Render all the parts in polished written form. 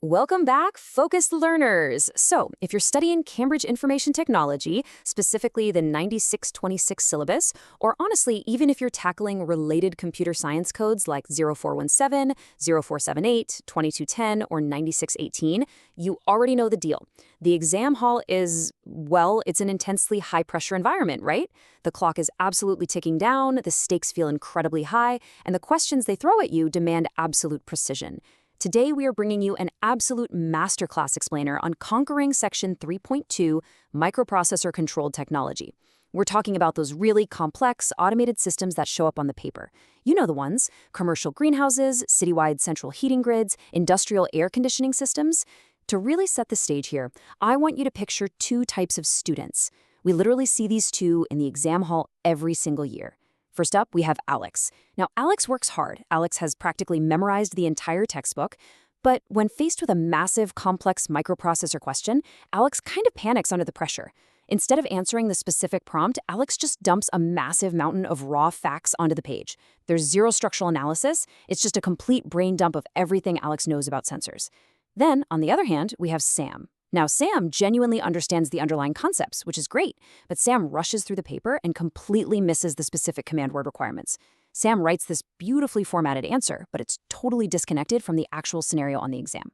Welcome back, focused learners. So, if you're studying Cambridge Information Technology, specifically the 9626 syllabus, or honestly, even if you're tackling related computer science codes like 0417, 0478, 2210, or 9618, you already know the deal. The exam hall is, well, it's an intensely high-pressure environment, right? The clock is absolutely ticking down, the stakes feel incredibly high, and the questions they throw at you demand absolute precision. Today, we are bringing you an absolute masterclass explainer on conquering Section 3.2 Microprocessor Controlled Technology. We're talking about those really complex, automated systems that show up on the paper. You know the ones: commercial greenhouses, citywide central heating grids, industrial air conditioning systems. To really set the stage here, I want you to picture two types of students. We literally see these two in the exam hall every single year. First up, we have Alex. Now, Alex works hard. Alex has practically memorized the entire textbook. But when faced with a massive, complex microprocessor question, Alex kind of panics under the pressure. Instead of answering the specific prompt, Alex just dumps a massive mountain of raw facts onto the page. There's zero structural analysis. It's just a complete brain dump of everything Alex knows about sensors. Then, on the other hand, we have Sam. Now, Sam genuinely understands the underlying concepts, which is great, but Sam rushes through the paper and completely misses the specific command word requirements. Sam writes this beautifully formatted answer, but it's totally disconnected from the actual scenario on the exam.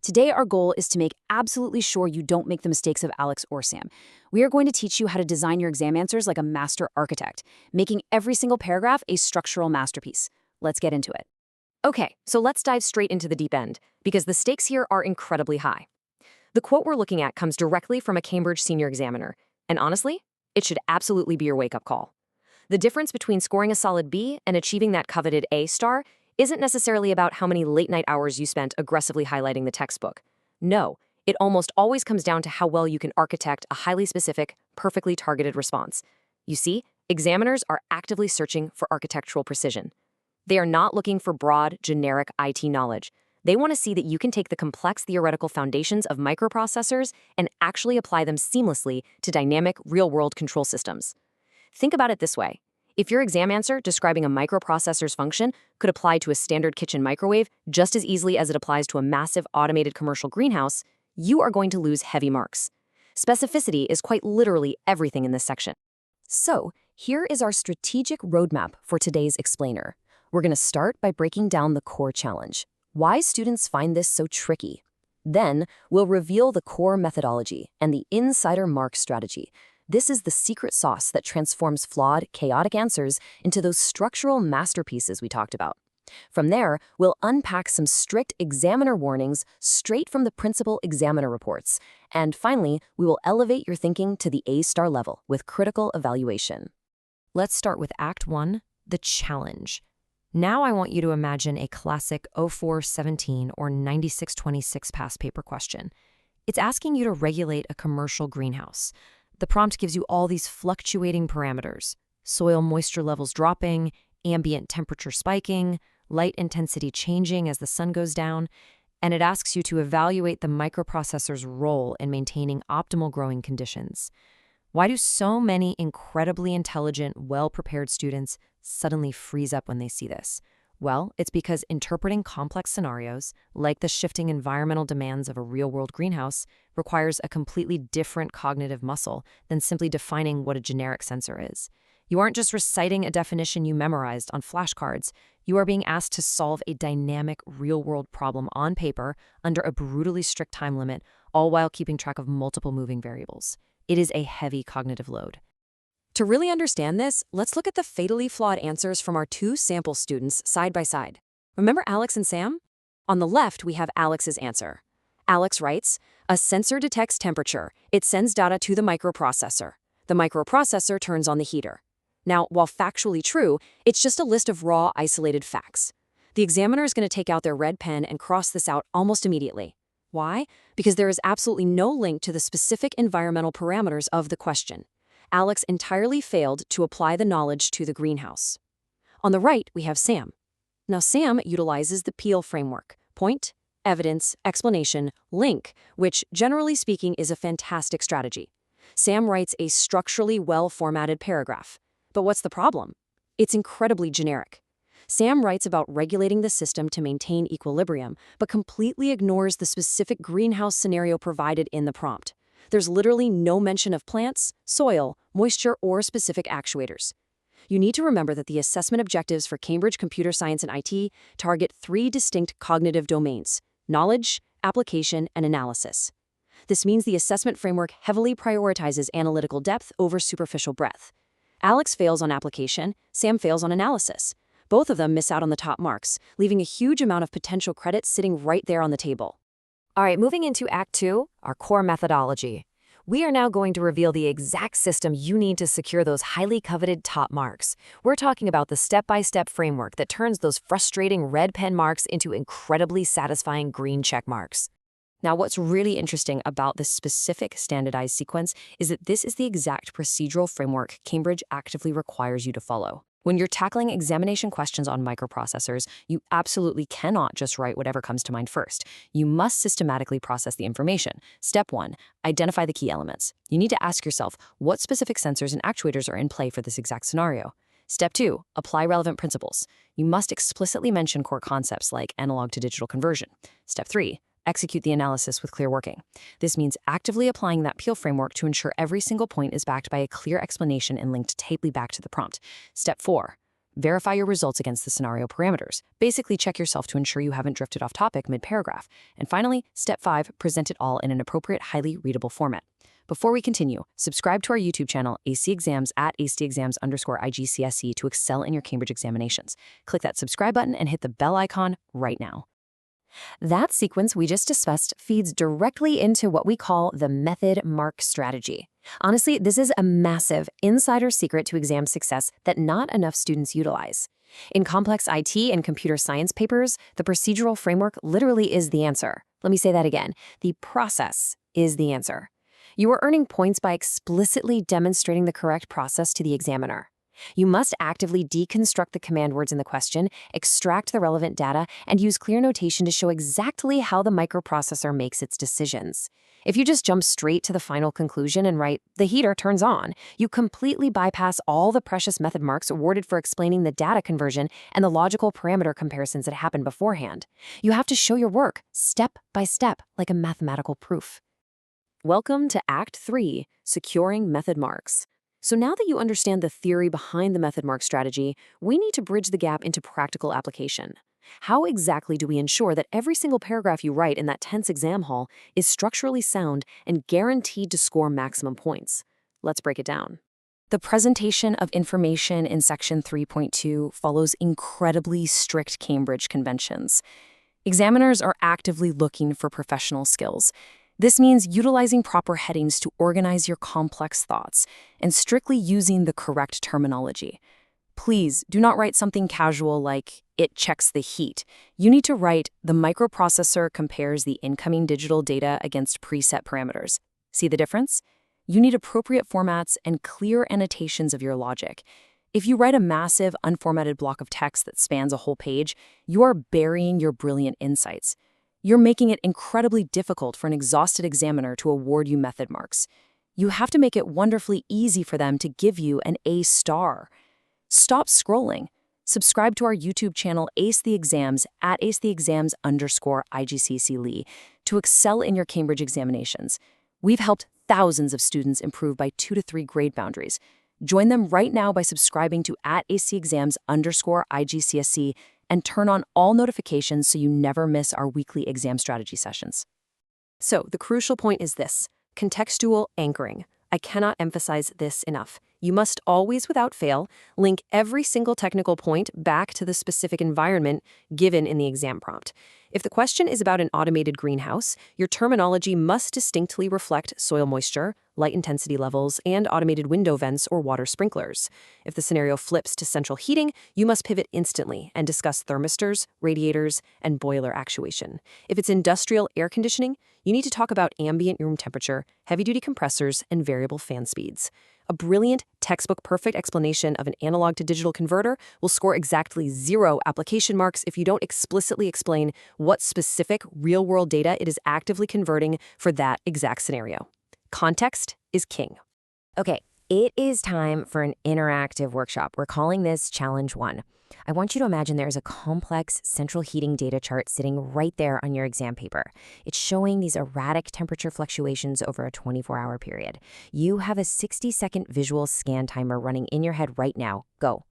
Today, our goal is to make absolutely sure you don't make the mistakes of Alex or Sam. We are going to teach you how to design your exam answers like a master architect, making every single paragraph a structural masterpiece. Let's get into it. Okay, so let's dive straight into the deep end, because the stakes here are incredibly high. The quote we're looking at comes directly from a Cambridge senior examiner, and honestly, it should absolutely be your wake-up call. The difference between scoring a solid B and achieving that coveted A star isn't necessarily about how many late-night hours you spent aggressively highlighting the textbook. No, it almost always comes down to how well you can architect a highly specific, perfectly targeted response. You see, examiners are actively searching for architectural precision. They are not looking for broad, generic IT knowledge. They want to see that you can take the complex theoretical foundations of microprocessors and actually apply them seamlessly to dynamic, real-world control systems. Think about it this way. If your exam answer describing a microprocessor's function could apply to a standard kitchen microwave just as easily as it applies to a massive automated commercial greenhouse, you are going to lose heavy marks. Specificity is quite literally everything in this section. So, here is our strategic roadmap for today's explainer. We're going to start by breaking down the core challenge: why students find this so tricky. Then, we'll reveal the core methodology and the insider mark strategy. This is the secret sauce that transforms flawed, chaotic answers into those structural masterpieces we talked about. From there, we'll unpack some strict examiner warnings straight from the principal examiner reports. And finally, we will elevate your thinking to the A-star level with critical evaluation. Let's start with Act 1, the challenge. Now I want you to imagine a classic 0417 or 9626 past paper question. It's asking you to regulate a commercial greenhouse. The prompt gives you all these fluctuating parameters: soil moisture levels dropping, ambient temperature spiking, light intensity changing as the sun goes down, and it asks you to evaluate the microprocessor's role in maintaining optimal growing conditions. Why do so many incredibly intelligent, well-prepared students suddenly freeze up when they see this? Well, it's because interpreting complex scenarios, like the shifting environmental demands of a real-world greenhouse, requires a completely different cognitive muscle than simply defining what a generic sensor is. You aren't just reciting a definition you memorized on flashcards. You are being asked to solve a dynamic, real-world problem on paper under a brutally strict time limit, all while keeping track of multiple moving variables. It is a heavy cognitive load. To really understand this, let's look at the fatally flawed answers from our two sample students side by side. Remember Alex and Sam? On the left, we have Alex's answer. Alex writes, "A sensor detects temperature. It sends data to the microprocessor. The microprocessor turns on the heater." Now, while factually true, it's just a list of raw, isolated facts. The examiner is going to take out their red pen and cross this out almost immediately. Why? Because there is absolutely no link to the specific environmental parameters of the question. Alex entirely failed to apply the knowledge to the greenhouse. On the right, we have Sam. Now, Sam utilizes the Peel framework: point, evidence, explanation, link, which, generally speaking, is a fantastic strategy. Sam writes a structurally well-formatted paragraph. But what's the problem? It's incredibly generic. Sam writes about regulating the system to maintain equilibrium, but completely ignores the specific greenhouse scenario provided in the prompt. There's literally no mention of plants, soil, moisture, or specific actuators. You need to remember that the assessment objectives for Cambridge Computer Science and IT target 3 distinct cognitive domains: knowledge, application, and analysis. This means the assessment framework heavily prioritizes analytical depth over superficial breadth. Alex fails on application, Sam fails on analysis. Both of them miss out on the top marks, leaving a huge amount of potential credit sitting right there on the table. All right, moving into Act 2, our core methodology. We are now going to reveal the exact system you need to secure those highly coveted top marks. We're talking about the step-by-step framework that turns those frustrating red pen marks into incredibly satisfying green check marks. Now, what's really interesting about this specific standardized sequence is that this is the exact procedural framework Cambridge actively requires you to follow. When you're tackling examination questions on microprocessors, you absolutely cannot just write whatever comes to mind first. You must systematically process the information. Step 1, identify the key elements. You need to ask yourself what specific sensors and actuators are in play for this exact scenario. Step 2, apply relevant principles. You must explicitly mention core concepts like analog to digital conversion. Step 3, execute the analysis with clear working. This means actively applying that Peel framework to ensure every single point is backed by a clear explanation and linked tightly back to the prompt. Step 4, verify your results against the scenario parameters. Basically, check yourself to ensure you haven't drifted off topic mid-paragraph. And finally, Step 5, present it all in an appropriate, highly readable format. Before we continue, subscribe to our YouTube channel, AC Exams at acexams_IGCSE to excel in your Cambridge examinations. Click that subscribe button and hit the bell icon right now. That sequence we just discussed feeds directly into what we call the method mark strategy. Honestly, this is a massive insider secret to exam success that not enough students utilize. In complex IT and computer science papers, the procedural framework literally is the answer. Let me say that again. The process is the answer. You are earning points by explicitly demonstrating the correct process to the examiner. You must actively deconstruct the command words in the question, extract the relevant data, and use clear notation to show exactly how the microprocessor makes its decisions. If you just jump straight to the final conclusion and write, "the heater turns on," you completely bypass all the precious method marks awarded for explaining the data conversion and the logical parameter comparisons that happened beforehand. You have to show your work, step by step, like a mathematical proof. Welcome to Act 3, Securing Method Marks. So now that you understand the theory behind the method mark strategy, we need to bridge the gap into practical application. How exactly do we ensure that every single paragraph you write in that tense exam hall is structurally sound and guaranteed to score maximum points? Let's break it down. The presentation of information in Section 3.2 follows incredibly strict Cambridge conventions. Examiners are actively looking for professional skills. This means utilizing proper headings to organize your complex thoughts and strictly using the correct terminology. Please do not write something casual like, "it checks the heat." You need to write, "the microprocessor compares the incoming digital data against preset parameters." See the difference? You need appropriate formats and clear annotations of your logic. If you write a massive, unformatted block of text that spans a whole page, you are burying your brilliant insights. You're making it incredibly difficult for an exhausted examiner to award you method marks. You have to make it wonderfully easy for them to give you an A star. Stop scrolling. Subscribe to our YouTube channel, Ace the Exams, at acetheexams_IGCSE to excel in your Cambridge examinations. We've helped thousands of students improve by 2 to 3 grade boundaries. Join them right now by subscribing to at acetheexams_IGCSE and turn on all notifications so you never miss our weekly exam strategy sessions. So, the crucial point is this: contextual anchoring. I cannot emphasize this enough. You must always, without fail, link every single technical point back to the specific environment given in the exam prompt. If the question is about an automated greenhouse, your terminology must distinctly reflect soil moisture, light intensity levels, and automated window vents or water sprinklers. If the scenario flips to central heating, you must pivot instantly and discuss thermistors, radiators, and boiler actuation. If it's industrial air conditioning, you need to talk about ambient room temperature, heavy-duty compressors, and variable fan speeds. A brilliant, textbook-perfect explanation of an analog to digital converter will score exactly 0 application marks if you don't explicitly explain what specific real-world data it is actively converting for that exact scenario. Context is king. Okay, it is time for an interactive workshop. We're calling this Challenge 1. I want you to imagine there is a complex central heating data chart sitting right there on your exam paper. It's showing these erratic temperature fluctuations over a 24-hour period. You have a 60-second visual scan timer running in your head right now. Go.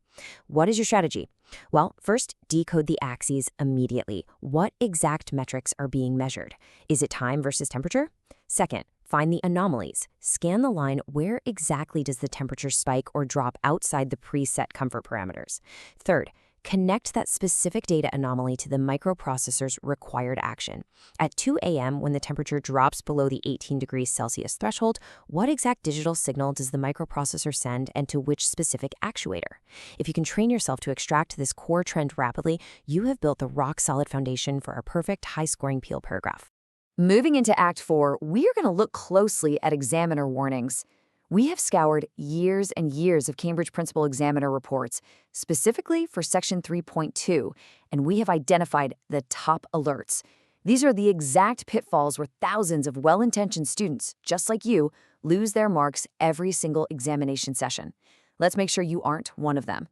What is your strategy? Well, first, decode the axes immediately. What exact metrics are being measured? Is it time versus temperature? Second, find the anomalies. Scan the line. Where exactly does the temperature spike or drop outside the preset comfort parameters? Third, connect that specific data anomaly to the microprocessor's required action. At 2 a.m., when the temperature drops below the 18 degrees Celsius threshold, what exact digital signal does the microprocessor send and to which specific actuator? If you can train yourself to extract this core trend rapidly, you have built the rock-solid foundation for a perfect high-scoring Peel paragraph. Moving into Act 4, we are going to look closely at examiner warnings. We have scoured years and years of Cambridge Principal Examiner reports, specifically for Section 3.2, and we have identified the top alerts. These are the exact pitfalls where thousands of well-intentioned students, just like you, lose their marks every single examination session. Let's make sure you aren't one of them.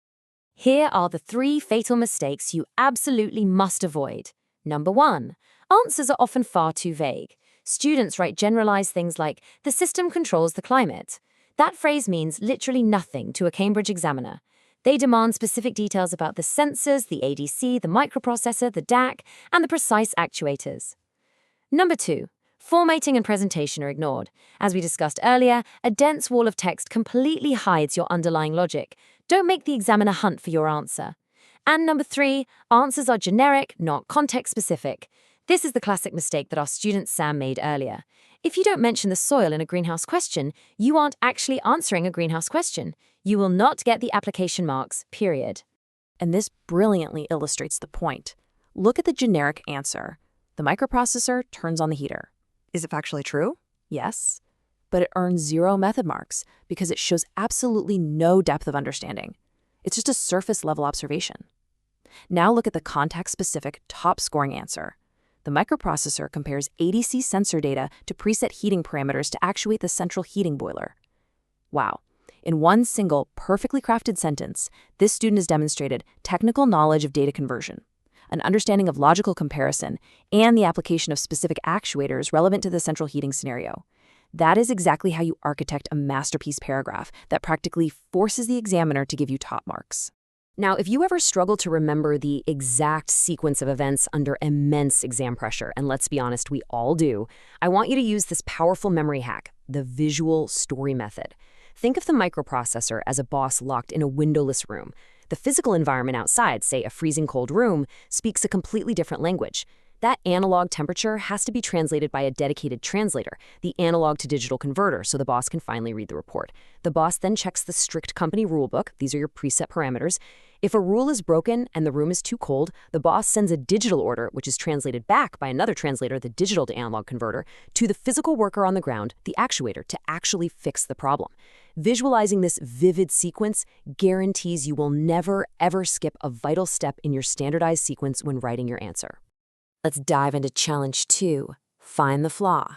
Here are the 3 fatal mistakes you absolutely must avoid. Number 1. Answers are often far too vague. Students write generalized things like, "The system controls the climate." That phrase means literally nothing to a Cambridge examiner. They demand specific details about the sensors, the ADC, the microprocessor, the DAC, and the precise actuators. Number 2. Formatting and presentation are ignored. As we discussed earlier, a dense wall of text completely hides your underlying logic. Don't make the examiner hunt for your answer. And number 3, answers are generic, not context-specific. This is the classic mistake that our student Sam made earlier. If you don't mention the soil in a greenhouse question, you aren't actually answering a greenhouse question. You will not get the application marks, period. And this brilliantly illustrates the point. Look at the generic answer. The microprocessor turns on the heater. Is it factually true? Yes. But it earns 0 method marks because it shows absolutely no depth of understanding. It's just a surface-level observation. Now look at the context-specific top-scoring answer. The microprocessor compares ADC sensor data to preset heating parameters to actuate the central heating boiler. Wow. In one single, perfectly crafted sentence, this student has demonstrated technical knowledge of data conversion, an understanding of logical comparison, and the application of specific actuators relevant to the central heating scenario. That is exactly how you architect a masterpiece paragraph that practically forces the examiner to give you top marks. Now, if you ever struggle to remember the exact sequence of events under immense exam pressure, and let's be honest, we all do, I want you to use this powerful memory hack, the visual story method. Think of the microprocessor as a boss locked in a windowless room. The physical environment outside, say a freezing cold room, speaks a completely different language. That analog temperature has to be translated by a dedicated translator, the analog to digital converter, so the boss can finally read the report. The boss then checks the strict company rulebook. These are your preset parameters. If a rule is broken and the room is too cold, the boss sends a digital order, which is translated back by another translator, the digital to analog converter, to the physical worker on the ground, the actuator, to actually fix the problem. Visualizing this vivid sequence guarantees you will never, ever skip a vital step in your standardized sequence when writing your answer. Let's dive into Challenge 2, Find the Flaw.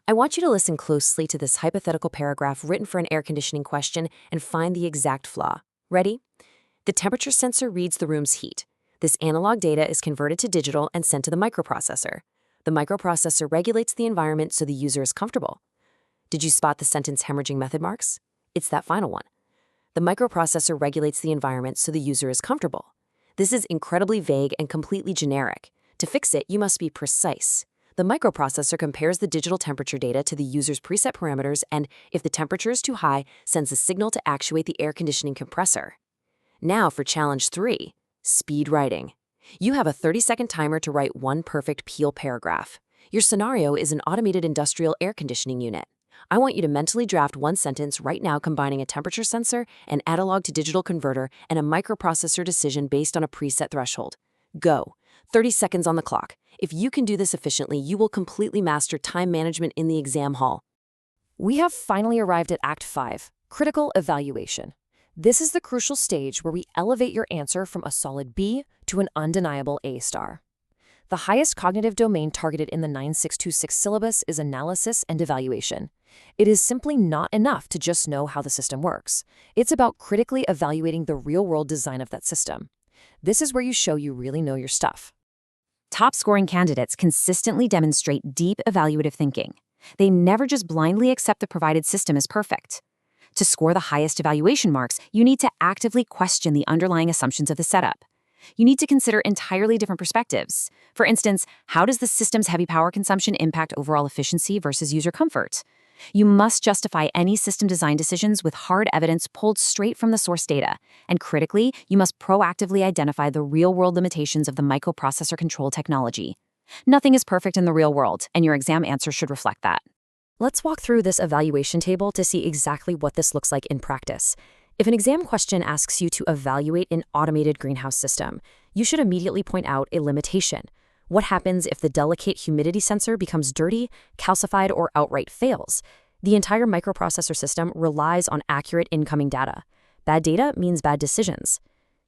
I want you to listen closely to this hypothetical paragraph written for an air conditioning question and find the exact flaw. Ready? The temperature sensor reads the room's heat. This analog data is converted to digital and sent to the microprocessor. The microprocessor regulates the environment so the user is comfortable. Did you spot the sentence hemorrhaging method marks? It's that final one. The microprocessor regulates the environment so the user is comfortable. This is incredibly vague and completely generic. To fix it, you must be precise. The microprocessor compares the digital temperature data to the user's preset parameters and, if the temperature is too high, sends a signal to actuate the air conditioning compressor. Now for Challenge 3, Speed Writing. You have a 30-second timer to write one perfect Peel paragraph. Your scenario is an automated industrial air conditioning unit. I want you to mentally draft one sentence right now combining a temperature sensor, an analog to digital converter, and a microprocessor decision based on a preset threshold. Go. 30 seconds on the clock. If you can do this efficiently, you will completely master time management in the exam hall. We have finally arrived at Act 5, Critical Evaluation. This is the crucial stage where we elevate your answer from a solid B to an undeniable A star. The highest cognitive domain targeted in the 9626 syllabus is analysis and evaluation. It is simply not enough to just know how the system works. It's about critically evaluating the real-world design of that system. This is where you show you really know your stuff. Top-scoring candidates consistently demonstrate deep evaluative thinking. They never just blindly accept the provided system as perfect. To score the highest evaluation marks, you need to actively question the underlying assumptions of the setup. You need to consider entirely different perspectives. For instance, how does the system's heavy power consumption impact overall efficiency versus user comfort? You must justify any system design decisions with hard evidence pulled straight from the source data. And critically, you must proactively identify the real-world limitations of the microprocessor control technology. Nothing is perfect in the real world, and your exam answer should reflect that. Let's walk through this evaluation table to see exactly what this looks like in practice. If an exam question asks you to evaluate an automated greenhouse system, you should immediately point out a limitation. What happens if the delicate humidity sensor becomes dirty, calcified, or outright fails? The entire microprocessor system relies on accurate incoming data. Bad data means bad decisions.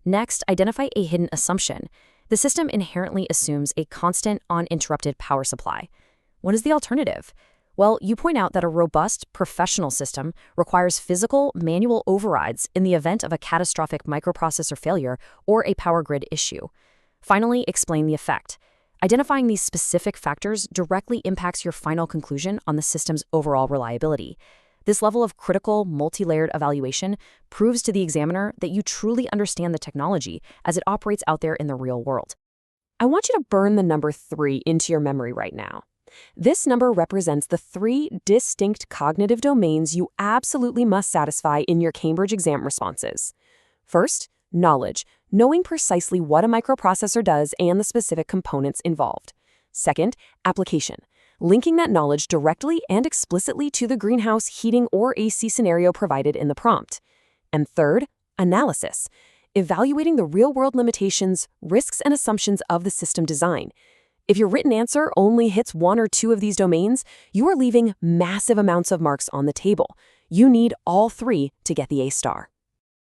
Next, identify a hidden assumption. The system inherently assumes a constant, uninterrupted power supply. What is the alternative? Well, you point out that a robust, professional system requires physical, manual overrides in the event of a catastrophic microprocessor failure or a power grid issue. Finally, explain the effect. Identifying these specific factors directly impacts your final conclusion on the system's overall reliability. This level of critical, multi-layered evaluation proves to the examiner that you truly understand the technology as it operates out there in the real world. I want you to burn the number 3 into your memory right now. This number represents the 3 distinct cognitive domains you absolutely must satisfy in your Cambridge exam responses. First, knowledge, knowing precisely what a microprocessor does and the specific components involved. Second, application, linking that knowledge directly and explicitly to the greenhouse heating or AC scenario provided in the prompt. And third, analysis, evaluating the real-world limitations, risks, and assumptions of the system design. If your written answer only hits 1 or 2 of these domains, you are leaving massive amounts of marks on the table. You need all 3 to get the A-star.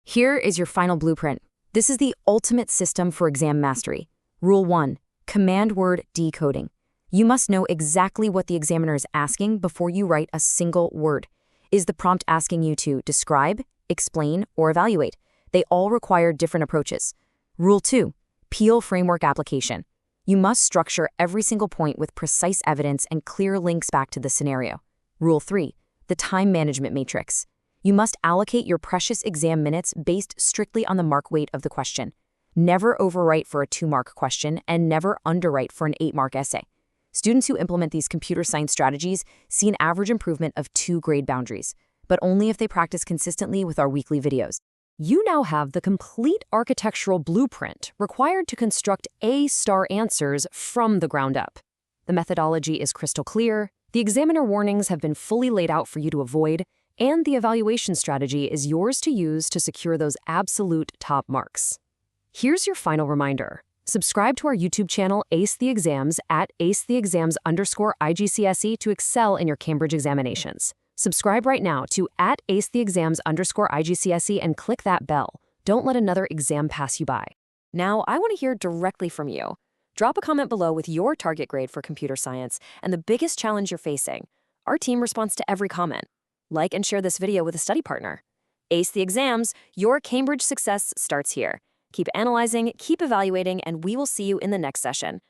Here is your final blueprint. This is the ultimate system for exam mastery. Rule 1. Command word decoding. You must know exactly what the examiner is asking before you write a single word. Is the prompt asking you to describe, explain, or evaluate? They all require different approaches. Rule 2. Peel framework application. You must structure every single point with precise evidence and clear links back to the scenario. Rule 3. The time management matrix. You must allocate your precious exam minutes based strictly on the mark weight of the question. Never overwrite for a 2-mark question and never underwrite for an 8-mark essay. Students who implement these computer science strategies see an average improvement of 2 grade boundaries, but only if they practice consistently with our weekly videos. You now have the complete architectural blueprint required to construct A-star answers from the ground up. The methodology is crystal clear, the examiner warnings have been fully laid out for you to avoid, and the evaluation strategy is yours to use to secure those absolute top marks. Here's your final reminder. Subscribe to our YouTube channel Ace the Exams at acetheexams_IGCSE to excel in your Cambridge examinations. Subscribe right now to @acetheexams_IGCSE and click that bell. Don't let another exam pass you by. Now, I want to hear directly from you. Drop a comment below with your target grade for computer science and the biggest challenge you're facing. Our team responds to every comment. Like and share this video with a study partner. Ace the Exams, your Cambridge success starts here. Keep analyzing, keep evaluating, and we will see you in the next session.